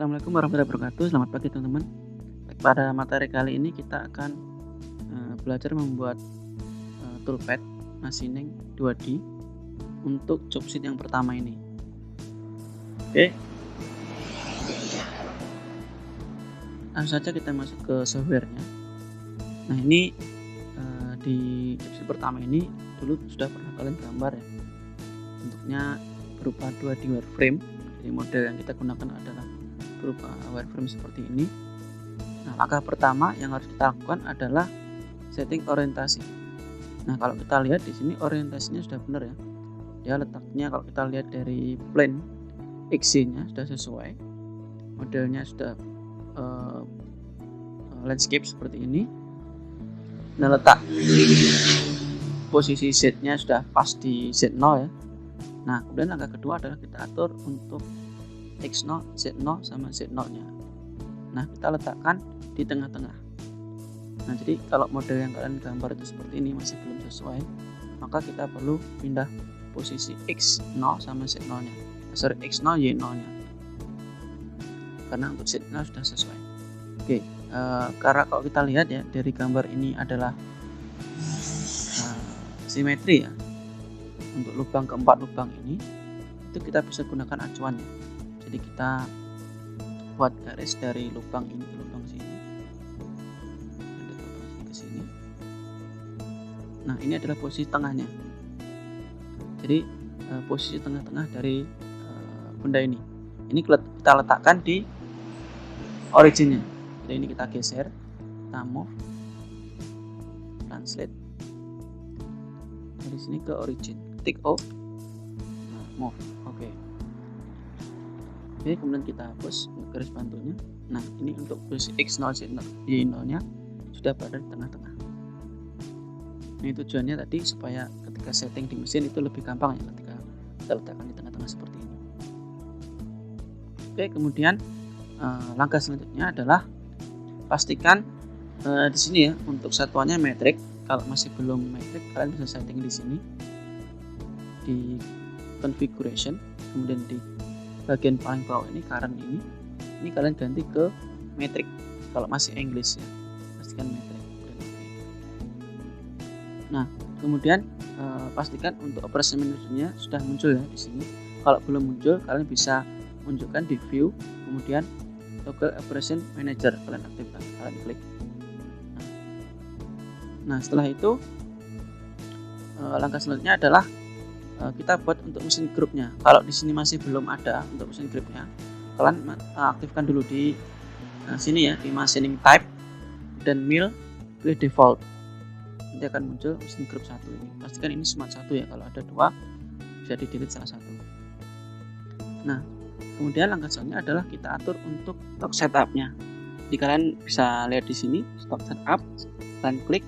Assalamualaikum warahmatullahi wabarakatuh. Selamat pagi teman-teman. Pada materi kali ini kita akan belajar membuat toolpad machining 2D untuk jobsheet yang pertama ini. Oke. Langsung saja kita masuk ke softwarenya. Nah ini di jobsheet pertama ini dulu sudah pernah kalian gambar ya. Bentuknya berupa 2D wireframe. Jadi model yang kita gunakan adalah berupa wireframe seperti ini. Nah, langkah pertama yang harus kita lakukan adalah setting orientasi. Nah, kalau kita lihat di sini orientasinya sudah benar ya. Dia letaknya kalau kita lihat dari plane XY-nya sudah sesuai. Modelnya sudah landscape seperti ini. Nah, letak posisi Z-nya sudah pas di Z0 ya. Nah, kemudian langkah kedua adalah kita atur untuk X0, Z0 sama Z0-nya. Nah, kita letakkan di tengah-tengah. Nah, jadi kalau model yang kalian gambar itu seperti ini masih belum sesuai, maka kita perlu pindah posisi X0 sama Z0-nya. X0, Y0-nya. Karena untuk Z0 sudah sesuai. Oke, karena kalau kita lihat ya dari gambar ini adalah simetri ya. Untuk lubang keempat lubang ini itu kita bisa gunakan acuannya. Jadi kita buat garis dari lubang ini ke lubang sini, dari lubang sini ke sini. Nah, ini adalah posisi tengahnya. Jadi posisi tengah-tengah dari benda ini kita letakkan di originnya. Jadi ini kita geser, kita move, translate dari sini ke origin, tick off, nah, move, oke. Oke, kemudian kita hapus garis bantunya. Nah, ini untuk posisi X0, Z0, Y0-nya sudah berada di tengah-tengah. Ini tujuannya tadi supaya ketika setting di mesin itu lebih gampang ya ketika kita letakkan di tengah-tengah seperti ini. Oke, kemudian langkah selanjutnya adalah pastikan di sini ya untuk satuannya metrik. Kalau masih belum metrik, kalian bisa setting di sini di configuration, kemudian di bagian paling bawah ini current ini kalian ganti ke metrik. Kalau masih English ya, pastikan metrik. Nah, kemudian pastikan untuk operation manager-nya sudah muncul ya di sini. Kalau belum muncul, kalian bisa munculkan di view, kemudian toggle operation manager kalian aktifkan, kalian klik. Nah, setelah itu langkah selanjutnya adalah kita buat untuk mesin grupnya. Kalau di sini masih belum ada untuk mesin grupnya, kalian aktifkan dulu di sini ya, di machining type dan mill, pilih default. Nanti akan muncul mesin grup 1 ini. Pastikan ini cuma 1 ya, kalau ada 2 bisa di delete salah satu. Nah, kemudian langkah selanjutnya adalah kita atur untuk stock setup-nya. Jadi kalian bisa lihat di sini stock setup, kalian klik.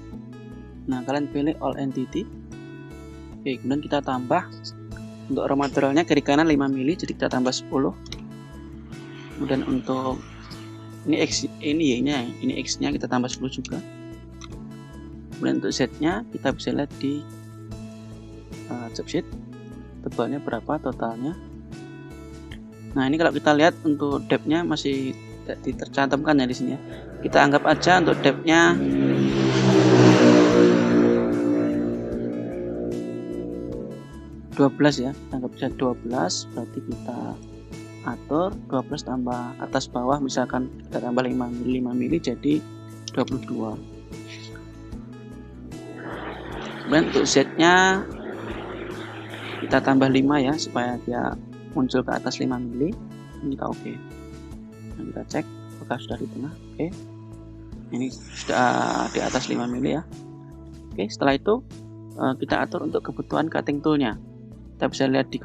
Nah, kalian pilih all entity. Oke, kemudian kita tambah untuk raw materialnya kiri kanan 5 mili, jadi kita tambah 10. Kemudian untuk ini X, ini Y-nya, ini X-nya kita tambah 10 juga. Kemudian untuk Z-nya kita bisa lihat di jobsheet tebalnya berapa totalnya. Nah, ini kalau kita lihat untuk depth-nya masih tidak tercantumkan ya di sini ya. Kita anggap aja untuk depth-nya 12 ya, anggap bisa 12, berarti kita atur 12 tambah atas bawah, misalkan kita tambah 5 mili jadi 22. Kemudian untuk Z-nya kita tambah 5 ya, supaya dia muncul ke atas 5 mili. Ini kita oke. Nah, kita cek apakah sudah di tengah. Oke. Ini sudah di atas 5 mili ya. Oke, setelah itu kita atur untuk kebutuhan cutting tool-nya. Kita bisa lihat di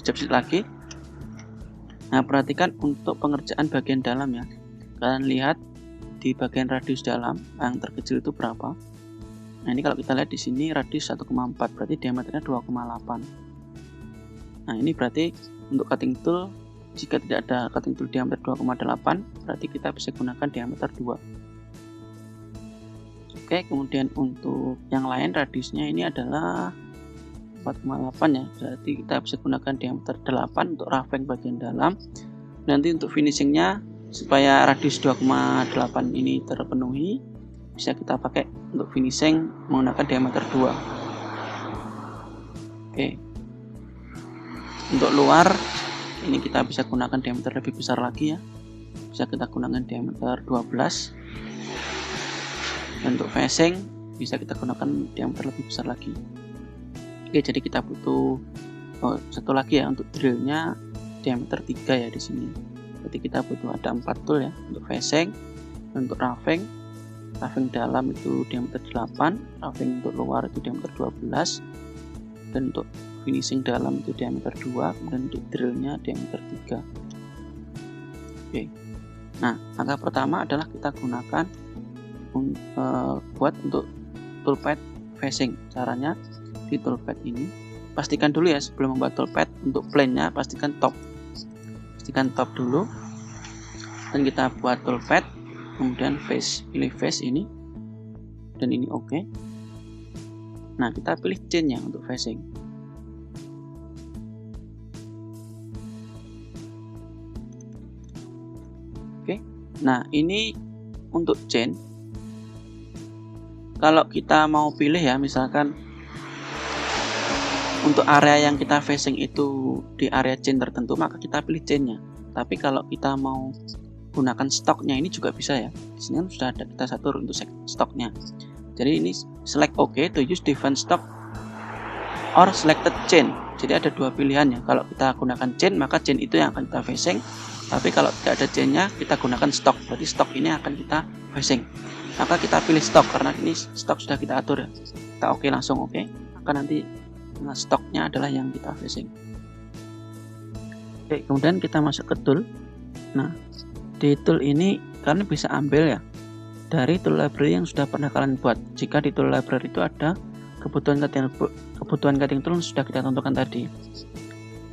jobsheet lagi. Nah, perhatikan untuk pengerjaan bagian dalam ya. Kalian lihat di bagian radius dalam yang terkecil itu berapa. Nah, ini kalau kita lihat di sini radius 1,4, berarti diameternya 2,8. Nah, ini berarti untuk cutting tool, jika tidak ada cutting tool diameter 2,8, berarti kita bisa gunakan diameter 2. Oke, kemudian untuk yang lain radiusnya ini adalah 4,8 ya, berarti kita bisa gunakan diameter 8 untuk roughing bagian dalam. Nanti untuk finishingnya supaya radius 2,8 ini terpenuhi, bisa kita pakai untuk finishing menggunakan diameter 2. Oke. Untuk luar ini kita bisa gunakan diameter lebih besar lagi ya. Bisa kita gunakan diameter 12. Dan untuk facing bisa kita gunakan diameter lebih besar lagi. Oke, jadi kita butuh satu lagi ya untuk drillnya diameter 3 ya di sini. Jadi kita butuh ada 4 tool ya untuk facing, untuk roughing dalam itu diameter 8, roughing untuk luar itu diameter 12, dan untuk finishing dalam itu diameter 2, kemudian untuk drillnya diameter 3. Oke. Nah, langkah pertama adalah kita gunakan buat untuk toolpad facing. Caranya di toolpad ini pastikan dulu ya sebelum membuat toolpad untuk plane-nya pastikan top dulu, dan kita buat toolpad, kemudian pilih face ini, dan ini oke. Nah, kita pilih chain-nya untuk facing. Oke. Nah, ini untuk chain. Kalau kita mau pilih ya, misalkan untuk area yang kita facing itu di area chain tertentu, maka kita pilih chainnya. Tapi kalau kita mau gunakan stoknya ini juga bisa ya. Di sini kan sudah ada kita atur untuk stoknya. Jadi ini select OK to use different stock or selected chain. Jadi ada dua pilihan ya. Kalau kita gunakan chain, maka chain itu yang akan kita facing. Tapi kalau tidak ada chainnya, kita gunakan stok. Berarti stok ini akan kita facing. Maka kita pilih stok karena ini stok sudah kita atur ya. Kita OK langsung OK. Maka nanti stoknya adalah yang kita facing. Oke, kemudian kita masuk ke tool. Nah, di tool ini kalian bisa ambil ya dari tool library yang sudah pernah kalian buat. Jika di tool library itu ada kebutuhan cutting tool yang sudah kita tentukan tadi.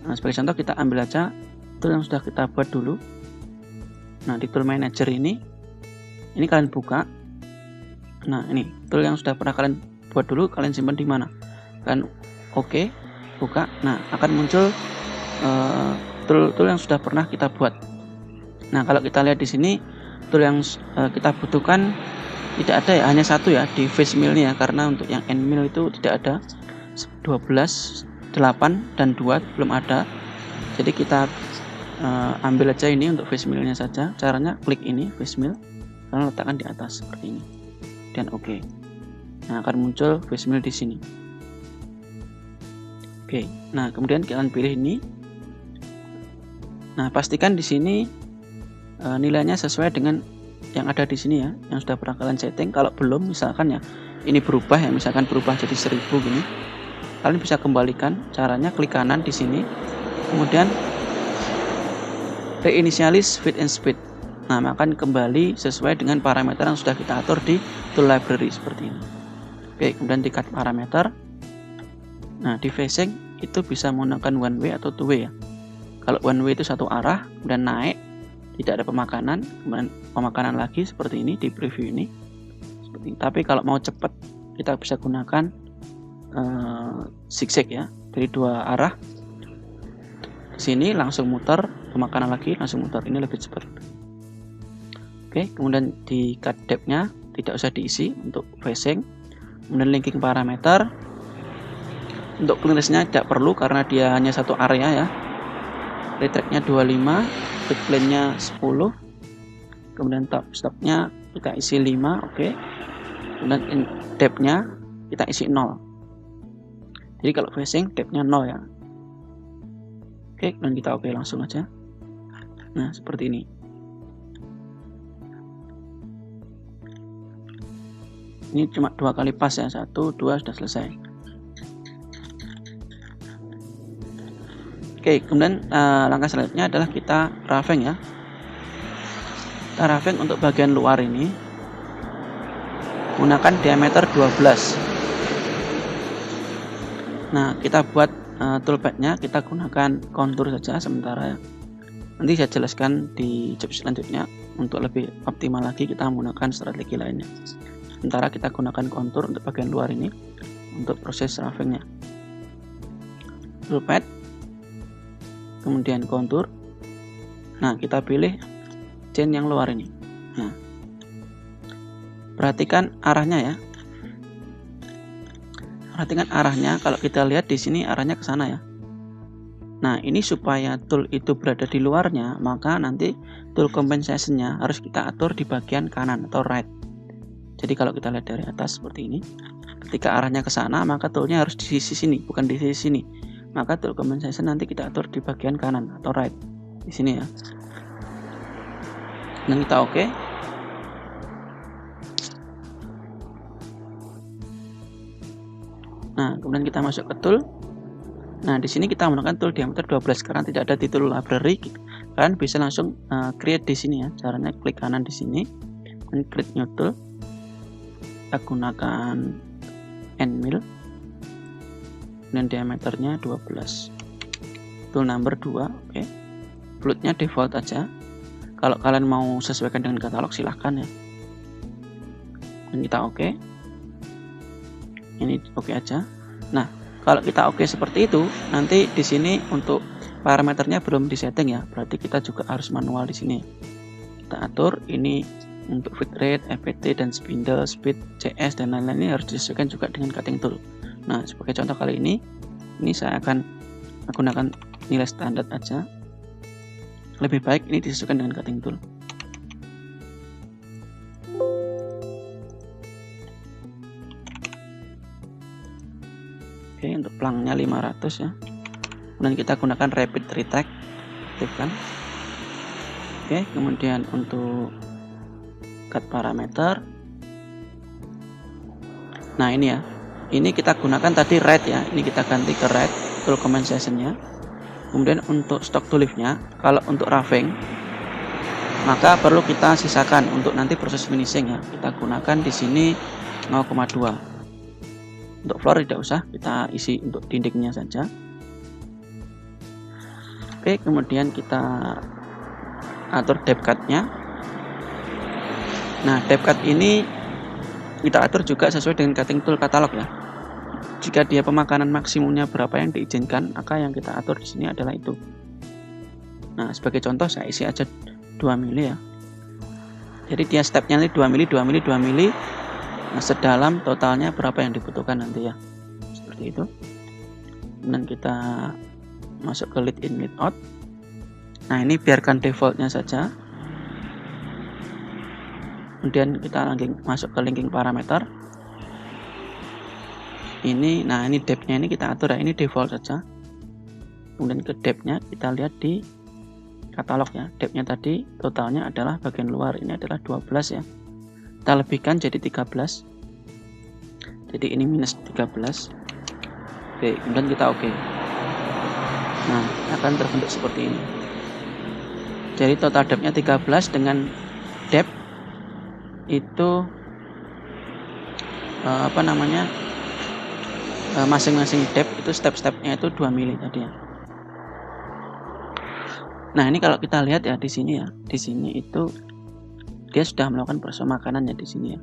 Nah, sebagai contoh kita ambil aja tool yang sudah kita buat dulu. Nah, di tool manager ini kalian buka. Nah, ini tool yang sudah pernah kalian buat dulu, kalian simpan di mana? Kalian OK, buka. Nah, akan muncul tool yang sudah pernah kita buat. Nah, kalau kita lihat di sini tool yang kita butuhkan tidak ada ya, hanya satu ya di face mill ya, karena untuk yang end mill itu tidak ada. 12, 8 dan 2 belum ada. Jadi kita ambil aja ini untuk face millnya saja. Caranya klik ini face mill, lalu letakkan di atas seperti ini dan OK. Nah, akan muncul face mill di sini. Oke, nah kemudian kalian pilih ini. Nah, pastikan di sini nilainya sesuai dengan yang ada di sini ya, yang sudah pernah kalian setting. Kalau belum, misalkan ya ini berubah ya, misalkan berubah jadi 1000 gini, kalian bisa kembalikan. Caranya klik kanan di sini, kemudian reinitialize fit and speed. Nah, akan kembali sesuai dengan parameter yang sudah kita atur di tool library seperti ini. Oke, kemudian di cut parameter. Nah, di facing itu bisa menggunakan one way atau two way ya. Kalau one way itu satu arah, kemudian naik, tidak ada pemakanan, kemudian pemakanan lagi seperti ini di preview ini. Seperti ini. Tapi kalau mau cepat, kita bisa gunakan zigzag ya, dari dua arah. Sini langsung muter, pemakanan lagi langsung muter. Ini lebih cepat. Oke, kemudian di cut depth-nya tidak usah diisi untuk facing. Kemudian linking parameter. Untuk clearance-nya tidak perlu karena dia hanya satu area ya. Retract-nya 25, back plane-nya 10. Kemudian top stop-nya kita isi 5, oke. Kemudian depth-nya kita isi 0. Jadi kalau facing depth-nya 0 ya. Oke, dan kita oke langsung aja. Nah, seperti ini. Ini cuma 2 kali pas ya, 1, 2 sudah selesai. Oke, kemudian langkah selanjutnya adalah kita roughing ya. Kita roughing untuk bagian luar ini menggunakan diameter 12. Nah, kita buat toolpad-nya kita gunakan kontur saja sementara ya. Nanti saya jelaskan di job selanjutnya untuk lebih optimal lagi kita menggunakan strategi lainnya. Sementara kita gunakan kontur untuk bagian luar ini untuk proses roughingnya. Toolpad, kemudian kontur. Nah, kita pilih chain yang luar ini. Nah, perhatikan arahnya ya. Perhatikan arahnya, kalau kita lihat di sini arahnya ke sana ya. Nah, ini supaya tool itu berada di luarnya, maka nanti tool compensation-nya harus kita atur di bagian kanan atau right. Jadi kalau kita lihat dari atas seperti ini, ketika arahnya ke sana, maka toolnya harus di sisi sini, bukan di sisi sini. Maka tool compensation nanti kita atur di bagian kanan atau right, di sini ya. Dan kita oke. Nah, kemudian kita masuk ke tool. Nah, di sini kita menggunakan tool diameter 12 karena tidak ada di tool library. Kalian bisa langsung create di sini ya. Caranya klik kanan di sini dan create new tool. Kita gunakan end mill dan diameternya 12. Tool number 2, oke. Floatnya default aja. Kalau kalian mau sesuaikan dengan katalog silahkan ya. Dan kita oke. Ini oke aja. Nah, kalau kita oke seperti itu, nanti di sini untuk parameternya belum disetting ya, berarti kita juga harus manual di sini. Kita atur ini untuk feed rate, FPT dan spindle, speed, CS dan lain-lain, ini harus disesuaikan juga dengan cutting tool. Nah, sebagai contoh kali ini saya akan menggunakan nilai standar aja. Lebih baik ini disesuaikan dengan cutting tool. Oke, untuk pelangnya 500 ya. Kemudian kita gunakan rapid retake, aktifkan. Oke, kemudian untuk cut parameter. Nah, ini ya. Ini kita gunakan tadi right ya. Ini kita ganti ke right tool compensation-nya. Kemudian untuk stock to lift-nya, kalau untuk roughing maka perlu kita sisakan untuk nanti proses finishing ya. Kita gunakan di sini 0,2. Untuk floor tidak usah, kita isi untuk dindingnya saja. Oke, kemudian kita atur depth cut-nya. Nah, depth cut ini kita atur juga sesuai dengan cutting tool katalog ya. Jika dia pemakanan maksimumnya berapa yang diizinkan, maka yang kita atur di sini adalah itu. Nah, sebagai contoh saya isi aja 2 mili ya. Jadi dia stepnya ini 2 mili, 2 mili, 2 mili. Nah, sedalam totalnya berapa yang dibutuhkan nanti ya, seperti itu. Dan kita masuk ke lead in lead out. Nah, ini biarkan defaultnya saja. Kemudian kita masuk ke linking parameter. Ini, nah ini depth-nya ini kita atur ya, ini default saja. Kemudian ke depth-nya kita lihat di katalog ya. Depth-nya tadi totalnya adalah bagian luar, ini adalah 12 ya. Kita lebihkan jadi 13. Jadi ini minus 13. Oke, kemudian kita oke. Nah, akan terbentuk seperti ini. Jadi total depth-nya 13 dengan depth itu masing-masing depth itu step-stepnya itu 2 mili tadi ya. Nah, ini kalau kita lihat ya di sini ya. Di sini itu dia sudah melakukan proses makanan ya di sini ya.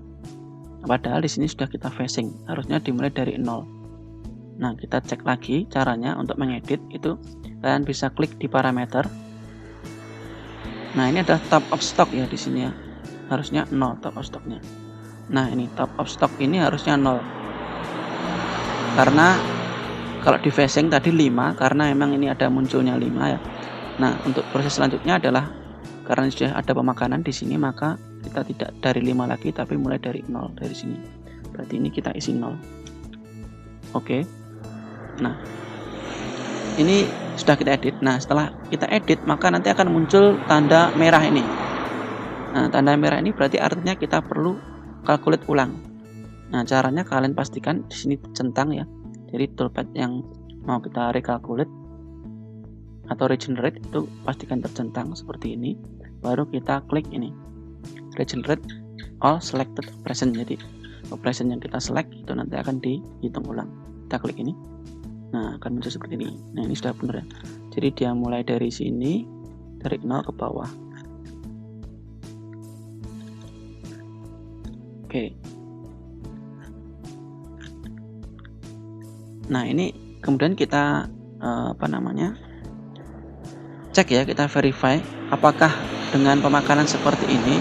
Padahal di sini sudah kita facing, harusnya dimulai dari 0. Nah, kita cek lagi caranya untuk mengedit itu. Kalian bisa klik di parameter. Nah, ini adalah top of stock ya di sini ya. Harusnya 0 top of stocknya. Nah, ini top of stock ini harusnya 0. Karena kalau di facing tadi 5, karena memang ini ada munculnya 5 ya. Nah, untuk proses selanjutnya adalah karena sudah ada pemakanan di sini, maka kita tidak dari 5 lagi tapi mulai dari 0 dari sini. Berarti ini kita isi 0. Oke. Nah, ini sudah kita edit. Nah, setelah kita edit maka nanti akan muncul tanda merah ini. Nah, tanda merah ini berarti artinya kita perlu calculate ulang. Nah, caranya kalian pastikan di sini centang ya. Jadi toolpad yang mau kita recalculate atau regenerate itu pastikan tercentang seperti ini. Baru kita klik ini regenerate all selected operation. Jadi operation yang kita select itu nanti akan dihitung ulang. Kita klik ini, nah akan muncul seperti ini. Nah, ini sudah benar ya. Jadi dia mulai dari sini, dari 0 ke bawah. Oke. Nah, ini kemudian kita cek ya, kita verify apakah dengan pemakanan seperti ini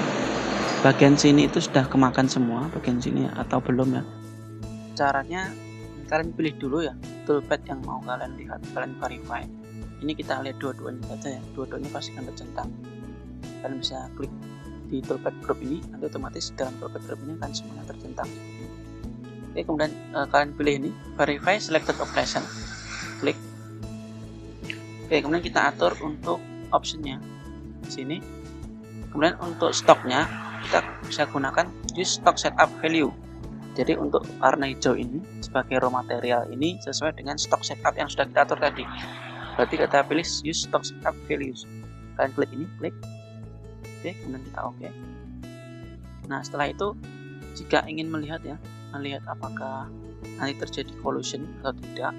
bagian sini itu sudah kemakan semua bagian sini atau belum ya. Caranya kalian pilih dulu ya toolpad yang mau kalian lihat, kalian verify. Ini kita lihat dua-duanya saja ya, dua-duanya pasti akan tercentang. Kalian bisa klik di toolpad group ini, nanti otomatis dalam toolpad group ini akan semuanya tercentang. Oke, kemudian kalian pilih ini verify selected operation, klik. Oke, kemudian kita atur untuk optionnya di sini. Kemudian untuk stoknya kita bisa gunakan use stock setup value. Jadi untuk warna hijau ini sebagai raw material ini sesuai dengan stock setup yang sudah kita atur tadi. Berarti kita pilih use stock setup values. Kalian klik ini, klik. Oke, kemudian kita oke. Nah, setelah itu jika ingin melihat apakah nanti terjadi collision atau tidak,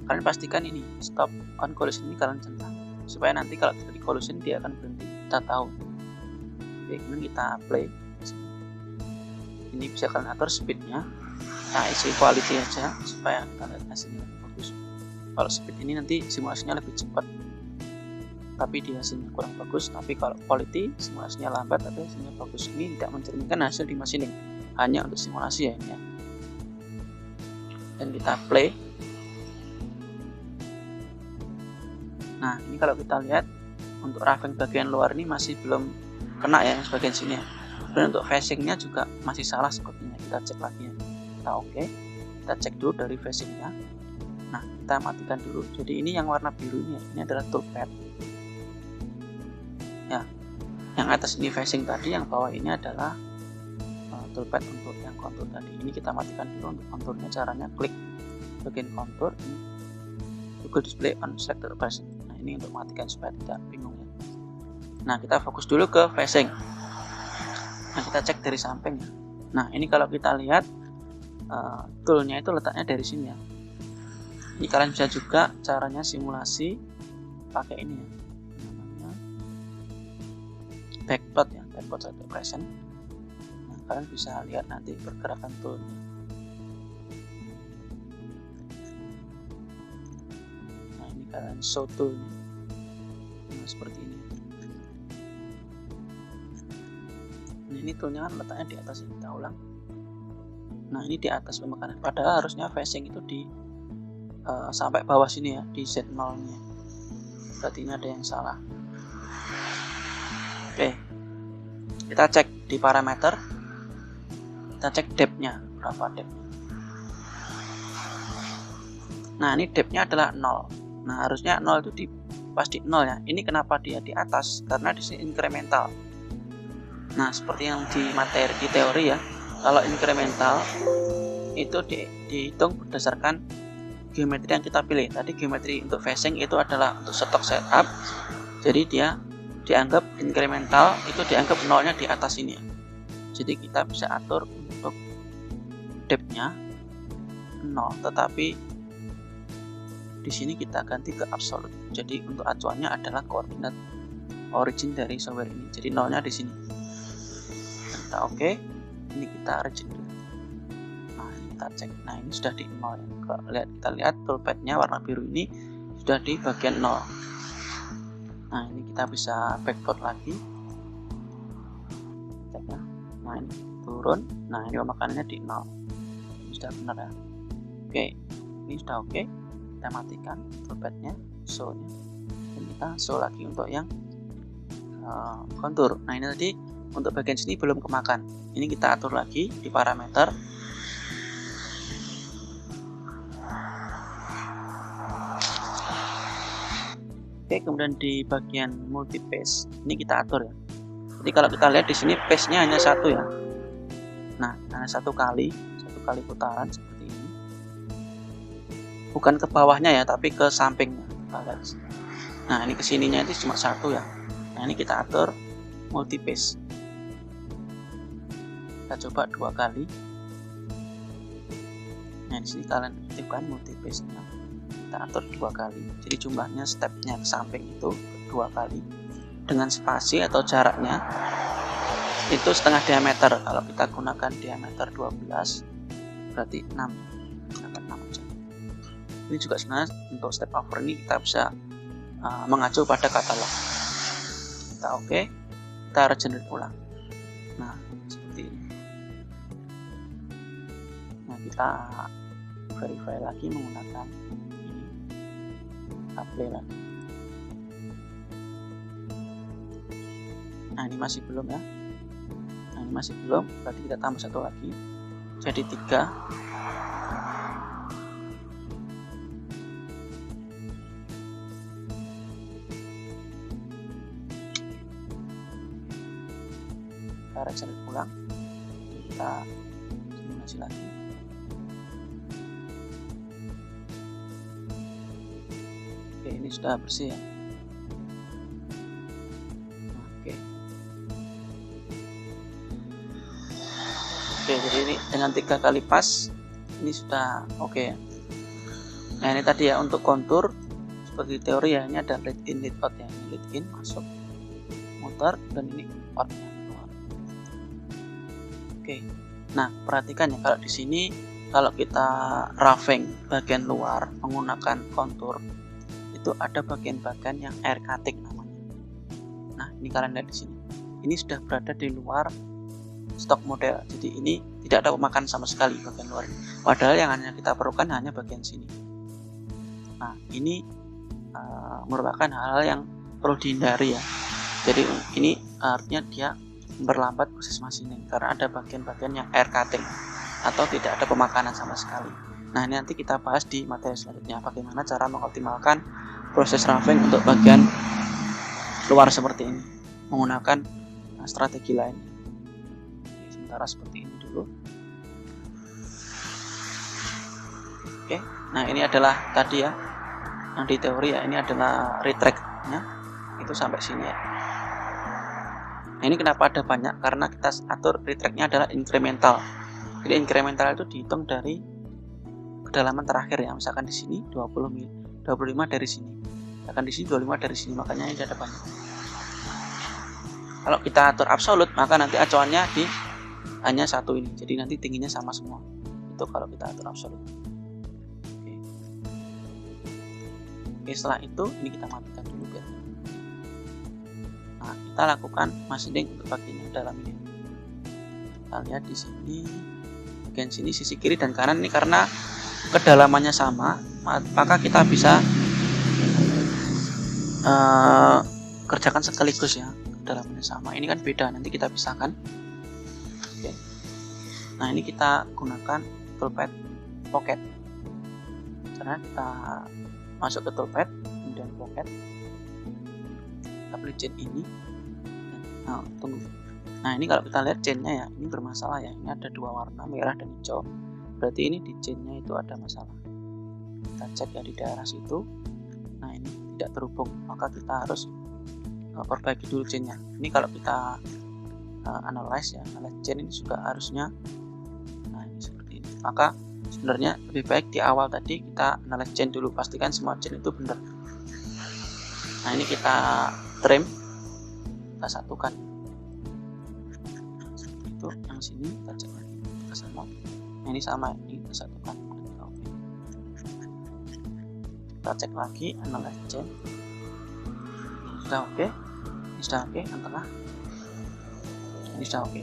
kalian pastikan ini stop on collision ini kalian centang supaya nanti kalau terjadi collision dia akan berhenti, kita tahu. Oke, kemudian kita play. Ini bisa kalian atur speednya, nah isi quality aja supaya kita lihat hasilnya lebih bagus. Kalau speed ini nanti simulasinya lebih cepat tapi di hasilnya kurang bagus, tapi kalau quality simulasinya lambat tapi hasilnya bagus. Ini tidak mencerminkan hasil di machining, hanya untuk simulasi ya ini ya. Dan kita play. Nah, ini kalau kita lihat untuk roughing bagian luar ini masih belum kena ya bagian sini ya. Dan untuk facingnya juga masih salah sepertinya. Kita cek lagi ya. Kita oke. Kita cek dulu dari facingnya. Nah, kita matikan dulu. Jadi ini yang warna biru ini ya. Ini adalah toolpad. Ya, yang atas ini facing tadi, yang bawah ini adalah toolpad untuk yang kontur tadi. Ini kita matikan dulu untuk konturnya. Caranya klik bagian kontur ini. Google display on selected operation. Nah, ini untuk matikan supaya tidak bingung ya. Nah, kita fokus dulu ke facing. Nah, kita cek dari samping ya. Nah, ini kalau kita lihat toolnya itu letaknya dari sini ya. Ini kalian bisa juga caranya simulasi pakai ini ya, namanya backplot ya, backplot selected operation. Nah, kalian bisa lihat nanti pergerakan toolnya. Nah, ini kalian show toolnya. Nah, seperti ini. Nah, ini toolnya kan letaknya di atas ini, kita ulang. Nah, ini di atas pemekanan, padahal harusnya facing itu di sampai bawah sini ya, di Z0 nya. Berarti ini ada yang salah. Oke, kita cek di parameter, kita cek depth nya berapa depth. Nah, ini depth nya adalah 0. Nah, harusnya 0 itu pas di 0 ya. Ini kenapa dia di atas? Karena di sini incremental. Nah, seperti yang di materi di teori ya, kalau incremental itu dihitung berdasarkan geometri yang kita pilih. Tadi geometri untuk facing itu adalah untuk stock setup, jadi dia dianggap incremental, itu dianggap nolnya di atas ini ya. Jadi kita bisa atur untuk depth-nya 0, tetapi di sini kita ganti ke absolute. Jadi untuk acuannya adalah koordinat origin dari software ini. Jadi nolnya di sini. Kita oke, ini kita origin dulu. Nah, ini kita cek. Nah, ini sudah di 0 ya. Kita lihat toolpad-nya warna biru ini sudah di bagian 0. Nah, ini kita bisa backplot lagi. Cek ya. Nah, ini turun. Nah, ini pemakanannya di 0. Ini sudah benar ya. Oke, ini sudah oke. Kita matikan toolpad-nya, show-nya. Dan kita show lagi untuk yang kontur. Nah, ini tadi untuk bagian sini belum kemakan. Ini kita atur lagi di parameter. Oke, kemudian di bagian multi phase ini kita atur ya. Jadi kalau kita lihat di sini phase-nya hanya satu ya. Nah, hanya satu kali putaran seperti ini. Bukan ke bawahnya ya, tapi ke sampingnya. Nah, ini kesininya itu cuma satu ya. Nah, ini kita atur multi phase. Kita coba 2 kali. Nah, di sini kalian aktifkan multi phase-nya. Kita atur 2 kali. Jadi jumlahnya step-nya ke samping itu 2 kali. Dengan spasi atau jaraknya itu setengah diameter. Kalau kita gunakan diameter 12 berarti 6. Gunakan 6 aja. Ini juga sebenarnya untuk step over ini kita bisa mengacu pada katalog. kita oke, kita regenerate ulang. Nah, seperti ini. Nah, kita verify lagi menggunakan ini, apply lagi. Nah, ini masih belum ya. Nah, ini masih belum, berarti kita tambah satu lagi, jadi 3. Kita regenerate ulang, kita simulasi lagi. Oke, ini sudah bersih ya. Oke, jadi ini dengan 3 kali pas ini sudah oke ya. Nah, ini tadi ya untuk kontur seperti teori ya, ini ada lead in lead out ya. Ini lead in masuk muter dan ini outnya keluar. Oke. Nah, perhatikan ya, kalau di sini kalau kita roughing bagian luar menggunakan kontur itu ada bagian-bagian yang air cutting namanya. Nah, ini kalian lihat di sini. Ini sudah berada di luar stok model, jadi ini tidak ada pemakanan sama sekali bagian luar. Padahal yang hanya kita perlukan hanya bagian sini. Nah, ini merupakan hal-hal yang perlu dihindari ya. Jadi ini artinya dia memperlambat proses machining karena ada bagian-bagian yang air cutting atau tidak ada pemakanan sama sekali. Nah, ini nanti kita bahas di materi selanjutnya bagaimana cara mengoptimalkan proses roughing untuk bagian luar seperti ini menggunakan strategi lainnya. Sementara seperti ini dulu. Oke, nah ini adalah tadi ya yang di teori ya, ini adalah retract-nya itu sampai sini ya. Nah, ini kenapa ada banyak, karena kita atur retract-nya adalah incremental. Jadi incremental itu dihitung dari kedalaman terakhir ya, misalkan di sini 20 mil, 25 dari sini, misalkan di sini 25 dari sini, makanya ini ada banyak. Kalau kita atur absolut, maka nanti acuannya di hanya satu ini, jadi nanti tingginya sama semua. Itu kalau kita atur absolut. Oke, setelah itu ini kita matikan dulu biar. Nah, kita lakukan machining untuk bagian yang dalam ini. Kita lihat di sini, bagian sini sisi kiri dan kanan ini karena kedalamannya sama, maka kita bisa kerjakan sekaligus ya. Kedalamannya sama. Ini kan beda, nanti kita pisahkan. Oke. Nah, ini kita gunakan toolpad pocket. Karena kita masuk ke toolpad, kemudian pocket, kita pilih chain ini. Nah, tunggu. Nah, ini kalau kita lihat chainnya ya, ini bermasalah ya. Ini ada dua warna, merah dan hijau. Berarti ini di chainnya itu ada masalah. Kita cek ya di daerah situ. Nah, ini tidak terhubung, maka kita harus perbaiki dulu chainnya. Ini kalau kita analyze ya, analyze chain ini juga harusnya, nah ini seperti ini. Maka sebenarnya lebih baik di awal tadi kita analyze chain dulu, pastikan semua chain itu benar. Nah, ini kita trim, kita satukan. Seperti itu, yang sini kita cek lagi, kita sama. Nah, ini sama, ini kita satukan. Kita cek lagi, analyze chain. Sudah oke, ini sudah oke, yang tengah ini sudah oke.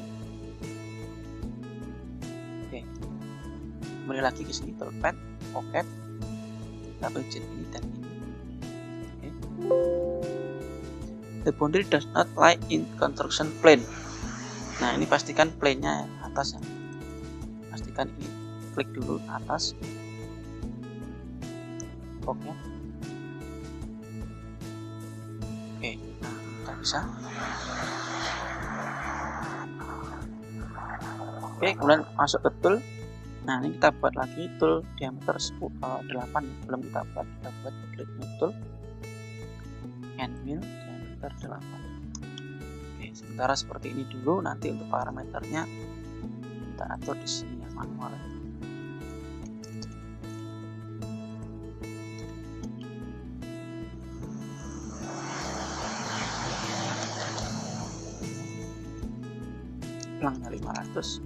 Oke, kembali lagi ke sini, toolpad, pocket, double chain ini dan ini. Oke. The boundary does not lie in construction plane. Nah, ini pastikan plane-nya atas ya. Pastikan ini, klik dulu atas. Oke. Oke, nah kita bisa. Oke, kemudian masuk ke tool. Nah, ini kita buat lagi tool diameter 8, belum kita buat klik new tool, end mill diameter 8. Oke, sementara seperti ini dulu. Nanti untuk parameternya kita atur di sini ya, manual. Pelangnya 500,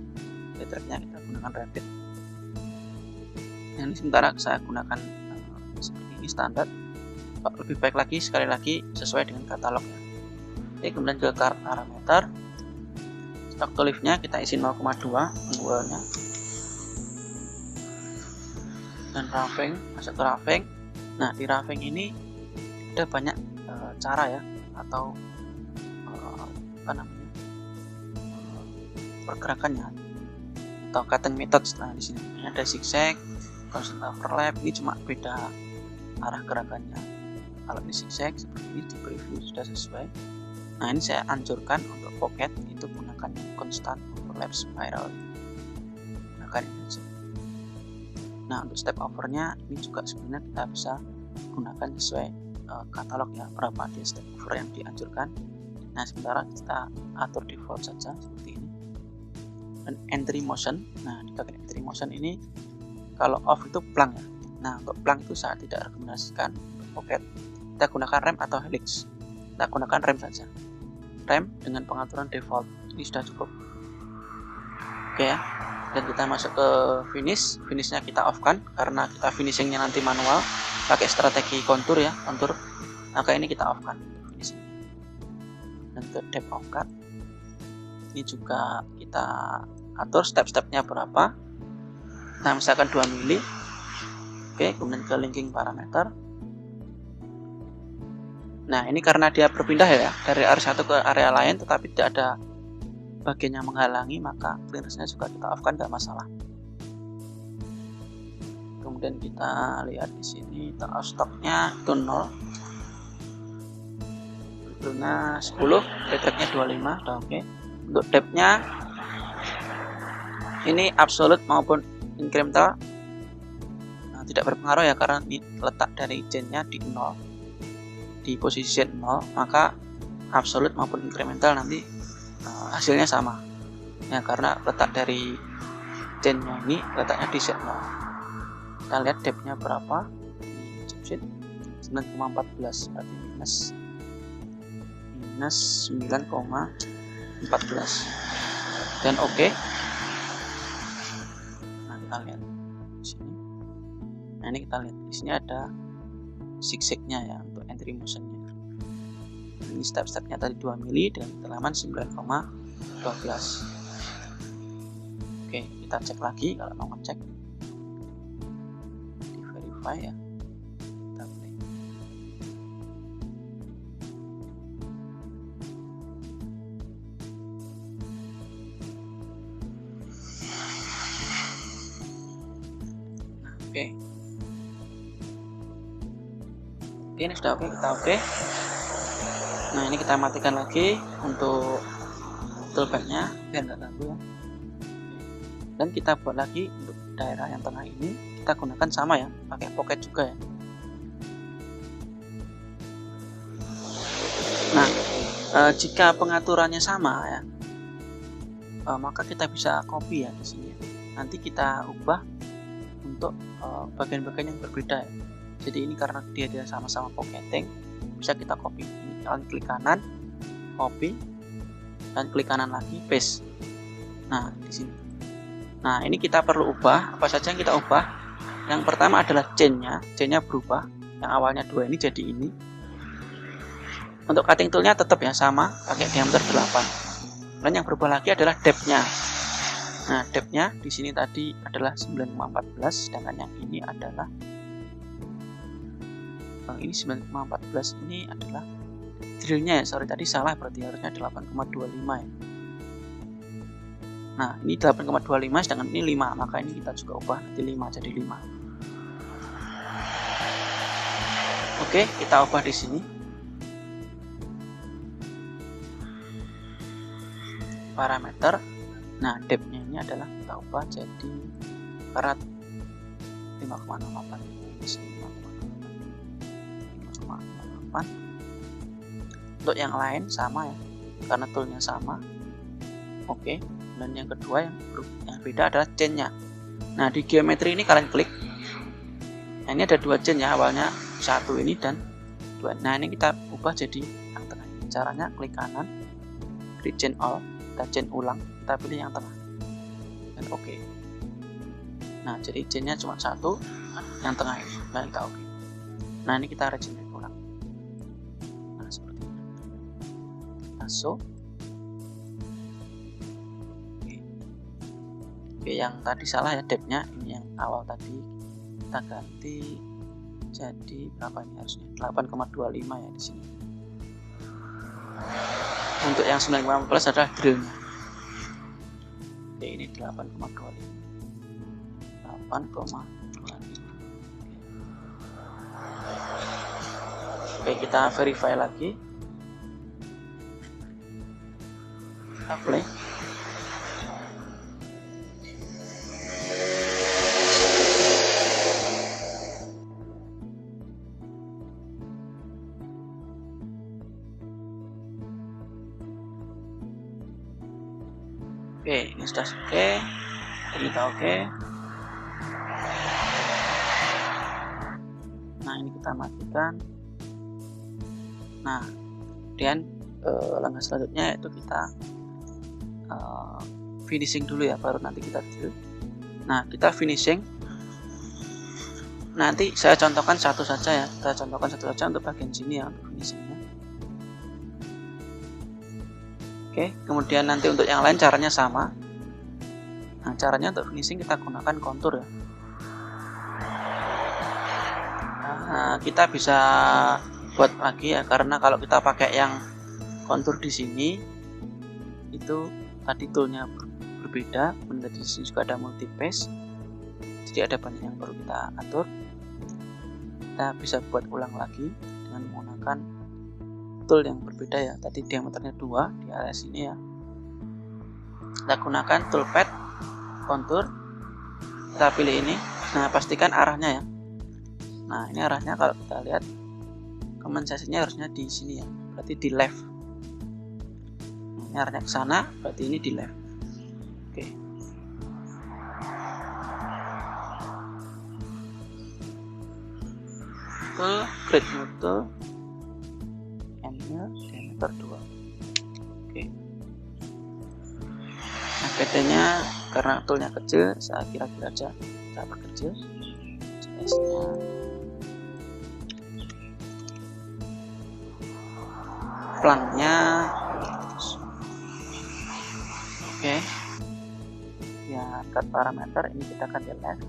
retract-nya kita gunakan rapid. Nah, ini sementara saya gunakan seperti ini standar. Lebih baik lagi sekali lagi sesuai dengan katalog ya. Oke, kemudian ke parameter stroke to lift-nya kita isi 0,2 manualnya, dan roughing, masuk ke roughing. Nah, di roughing ini ada banyak cara ya, atau pergerakannya atau cutting methods. Nah, di sini ada zigzag, constant overlap. Ini cuma beda arah gerakannya. Kalau di zigzag seperti ini di preview sudah sesuai. Nah, ini saya anjurkan untuk pocket itu gunakan constant overlap spiral. Gunakan ini saja. Nah, untuk step overnya ini juga sebenarnya kita bisa gunakan sesuai katalog ya, berapa dia step over yang dianjurkan. Nah, sementara kita atur default saja seperti ini. Dan entry motion, nah di bagian entry motion ini kalau off itu plank ya. Nah, untuk plank itu saya tidak rekomendasikan. Untuk pocket kita gunakan rem atau helix. Kita gunakan rem saja, rem dengan pengaturan default ini sudah cukup. Oke ya, dan kita masuk ke finishnya kita off kan, karena kita finishingnya nanti manual pakai strategi kontur ya, kontur. Maka ini kita off kan finishing. Dan ke depth of cut ini juga kita atur step-stepnya berapa. Nah, misalkan 2 mili. Oke, kemudian ke linking parameter. Nah, ini karena dia berpindah ya dari area satu ke area lain, tetapi tidak ada bagian yang menghalangi, maka clearance-nya juga kita off kan, tidak masalah. Kemudian kita lihat di sini stoknya itu 0, filternya 10, retract-nya 25, udah oke. Untuk depth-nya ini absolute maupun incremental tidak berpengaruh ya, karena ini letak dari chain-nya di 0, di posisi Z0, maka absolute maupun incremental nanti hasilnya sama ya, karena letak dari chain-nya ini letaknya di Z0. Kita lihat depth-nya berapa di chipset, 9,14, berarti minus 9,14 dan oke. Nah, kita lihat di sini. Nah, ini kita lihat di sini ada zigzag-nya ya untuk entry motion-nya. Ini step-stepnya tadi 2 mili dengan kedalaman 9,12. Oke, kita cek lagi kalau mau ngecek di verify ya. Kita play. Nah, oke. Oke, ini sudah oke, kita oke. Nah, ini kita matikan lagi untuk toolbar-nya biar nggak ganggu ya. Dan kita buat lagi untuk daerah yang tengah ini, kita gunakan sama ya, pakai pocket juga ya. Nah, jika pengaturannya sama ya, maka kita bisa copy ya di sini. Nanti kita ubah untuk bagian-bagian yang berbeda ya. Jadi ini karena dia sama-sama pocketing, bisa kita copy. Ini kalian klik kanan, copy, dan klik kanan lagi, paste. Nah, di sini. Nah, ini kita perlu ubah. Apa saja yang kita ubah? Yang pertama adalah chain-nya berubah. Yang awalnya 2 ini jadi ini. Untuk cutting tool-nya tetap ya sama, pakai diameter 8. Dan yang berubah lagi adalah depth-nya. Nah, depth-nya di sini tadi adalah 9,14, sedangkan yang ini adalah ini 9,14, ini adalah drill-nya ya. Sorry, tadi salah, berarti harusnya 8,25 ya. Nah, ini 8,25, sedangkan ini 5, maka ini kita juga ubah nanti 5 jadi 5. Oke, kita ubah di sini. Parameter. Nah, depth-nya ini adalah kita ubah jadi karat 5,08. Untuk yang lain sama ya, karena toolnya sama. Oke. Dan yang kedua yang beda adalah chain-nya. Nah, di geometri ini kalian klik. Nah, ini ada 2 chain ya, awalnya 1 ini dan 2. Nah, ini kita ubah jadi yang tengah. Caranya klik kanan, klik chain all, kita chain ulang, kita pilih yang tengah. Dan oke. Nah, jadi chain-nya cuma 1, yang tengah ini. Nah, kita oke. Nah, ini kita regenerate ulang. Nah, seperti ini. show. Oke, yang tadi salah ya depth-nya, ini yang awal tadi kita ganti jadi berapa ini harusnya 8,25 ya di sini. Untuk yang 9,15 adalah drill-nya. Oke, ini 8,25. 8,25. Oke, kita verify lagi. Kita play. Oke, ini sudah oke. Kita oke. Nah, ini kita matikan. Nah, kemudian langkah selanjutnya yaitu kita finishing dulu ya, baru nanti kita drill. Nah, kita finishing. Nanti saya contohkan satu saja ya. Kita contohkan satu saja untuk bagian sini ya, untuk finishingnya. Oke, kemudian nanti untuk yang lain caranya sama. Nah, caranya untuk finishing kita gunakan kontur ya. Nah, kita bisa buat lagi ya, karena kalau kita pakai yang kontur di sini itu tadi toolnya berbeda, kemudian di sini juga ada multi paste, jadi ada banyak yang perlu kita atur. Kita bisa buat ulang lagi dengan menggunakan tool yang berbeda ya, tadi diameternya 2 di area sini ya. Kita gunakan toolpad kontur, kita pilih ini. Nah, pastikan arahnya ya. Nah, ini arahnya kalau kita lihat kompensasinya harusnya di sini ya, berarti di left. Ini arahnya ke sana, berarti ini di left. Oke. Tool, create new tool, diameter 2. Oke. Nah, PT-nya karena toolnya kecil, saya kira-kira aja kita perkecil. CS-nya plangnya. Oke. Ya, cut parameter ini kita ganti left.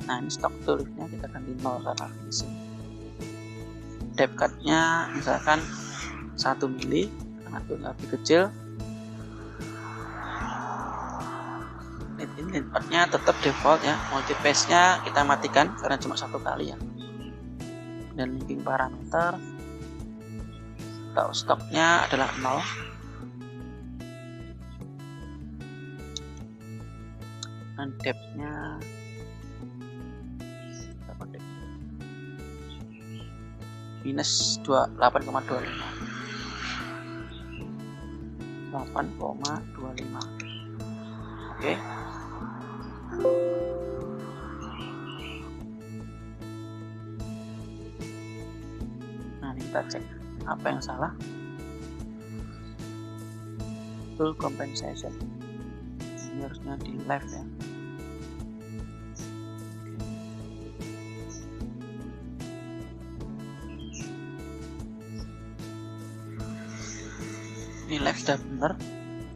Nah, ini stock tool liftnya kita ganti 0 karena finishing. Depth cut-nya misalkan 1 mili karena toolnya lebih kecil. Lead out-nya tetap default ya. Multi paste-nya kita matikan karena cuma 1 kali ya. Dan linking parameter atau stoknya adalah 0. Dan depth-nya minus 8,25. 8,25. Oke. Nah, ini kita cek apa yang salah. Tool compensation. Ini harusnya di left ya. Ini left sudah benar.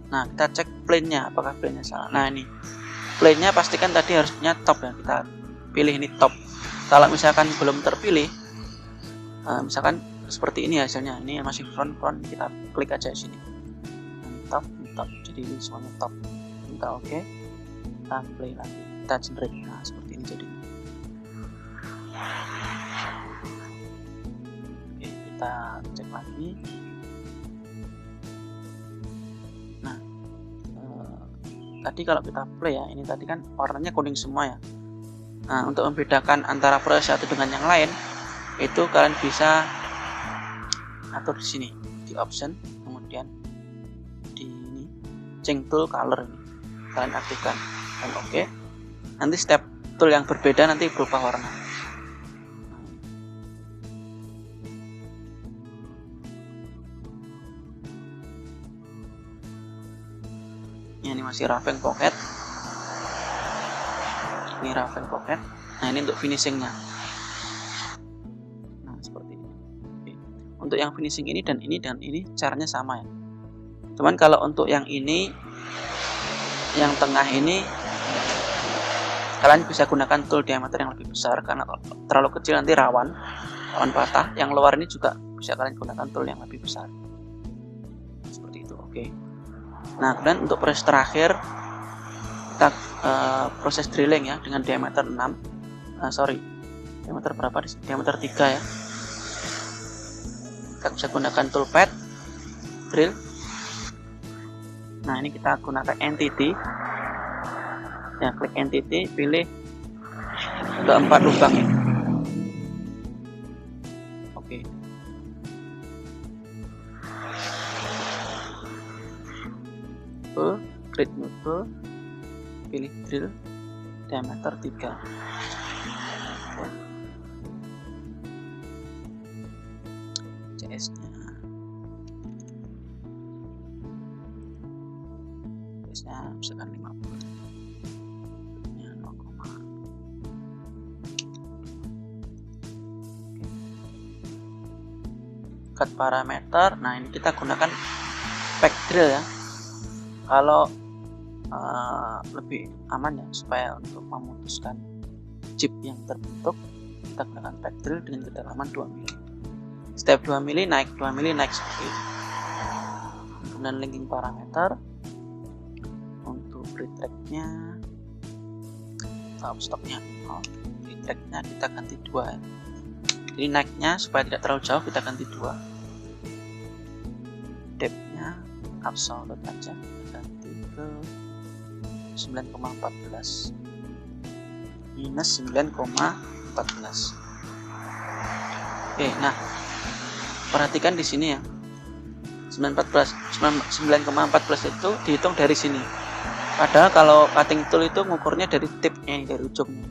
Nah, kita cek plane-nya, apakah plane-nya salah. Nah, ini plane-nya pastikan tadi harusnya top ya, kita pilih ini top. Kalau misalkan belum terpilih, misalkan seperti ini hasilnya, ini masih front, kita klik aja di sini. Ini top, jadi ini semuanya top. Kita oke, kita play lagi, kita generate. Nah, seperti ini jadi. Oke, kita cek lagi. Tadi kalau kita play ya, ini tadi kan warnanya kuning semua ya. Nah, untuk membedakan antara proses satu dengan yang lain, itu kalian bisa atur di sini di option, kemudian di ini change tool color ini kalian aktifkan dan oke. Nanti step tool yang berbeda nanti berubah warna. Ini masih rough and pocket. Ini rough and pocket. Nah, ini untuk finishingnya. Nah, seperti ini. Oke. Untuk yang finishing ini dan ini caranya sama ya. Cuman kalau untuk yang ini, yang tengah ini, kalian bisa gunakan tool diameter yang lebih besar, karena terlalu kecil nanti rawan patah. Yang luar ini juga bisa kalian gunakan tool yang lebih besar, seperti itu. Oke. Nah, kemudian untuk proses terakhir kita proses drilling ya dengan diameter 6. Diameter berapa? Diameter 3 ya. Kita bisa gunakan tool pad drill. Nah, ini kita gunakan entity. Ya, klik entity, pilih keempat lubang ini. Oke. Create new tool, pilih drill diameter 3. CS-nya misalkan 50. Nya 0, cut parameter. Nah, ini kita gunakan pack drill ya. Kalau lebih aman ya, supaya untuk memutuskan chip yang terbentuk, kita gunakan pack drill dengan kedalaman 2 mm. Step 2 mm, naik 2 mm, naik seperti ini. Kemudian linking parameter untuk retract-nya, stopnya, retract-nya kita ganti 2 ya. Jadi naiknya supaya tidak terlalu jauh kita ganti 2. Depth-nya absolute aja, ganti ke 9,14 minus 9,14. Oke, nah perhatikan di sini ya, 9,14 itu dihitung dari sini. Padahal kalau cutting tool itu ngukurnya dari tipnya ini, dari ujungnya.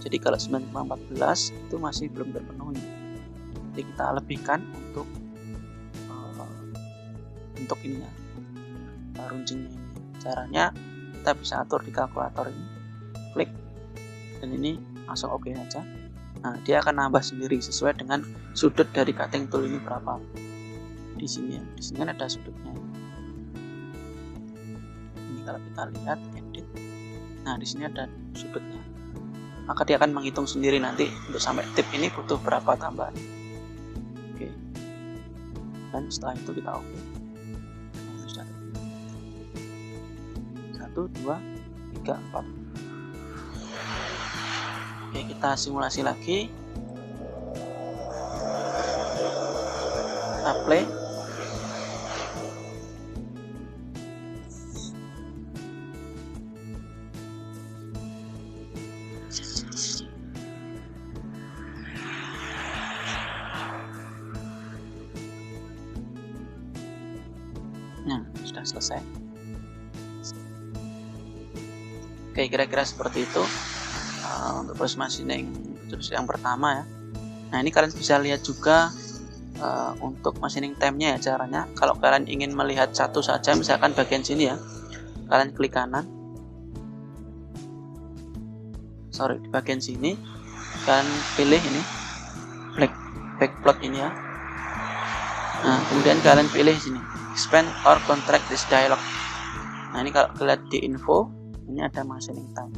Jadi kalau 9,14 itu masih belum terpenuhi. Jadi kita lebihkan untuk ini ya, runcingnya ini. Caranya kita bisa atur di kalkulator ini, klik, dan ini langsung oke aja. Nah, dia akan nambah sendiri sesuai dengan sudut dari cutting tool ini berapa. Di sini ya, di sini kan ada sudutnya. Ini kalau kita lihat edit, nah di sini ada sudutnya. Maka dia akan menghitung sendiri nanti untuk sampai tip ini butuh berapa tambahan. Oke. Dan setelah itu kita oke. 1, 2, 3, 4. Oke, kita simulasi lagi. Apply. Nah, sudah selesai. Oke, kira-kira seperti itu untuk proses machining yang pertama ya. Nah, ini kalian bisa lihat juga untuk machining time-nya ya caranya. Kalau kalian ingin melihat satu saja, misalkan bagian sini ya, kalian klik kanan. Di bagian sini kalian pilih ini backplot ini ya. Nah, kemudian kalian pilih sini expand or contract this dialog. Nah, ini kalau kalian di info, ini ada machining time.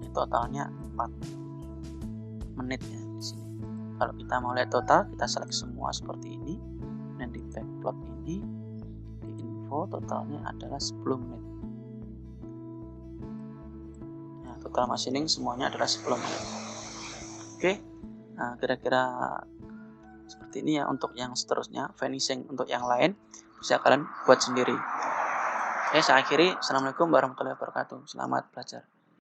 Ini totalnya 4 menit ya di sini. Kalau kita mau lihat total, kita select semua seperti ini, dan di backplot ini di info totalnya adalah 10 menit. Nah, total machining semuanya adalah 10 menit. Oke, nah kira-kira seperti ini ya. Untuk yang seterusnya, finishing untuk yang lain bisa kalian buat sendiri. Oke, saya akhiri. Assalamualaikum warahmatullahi wabarakatuh. Selamat belajar.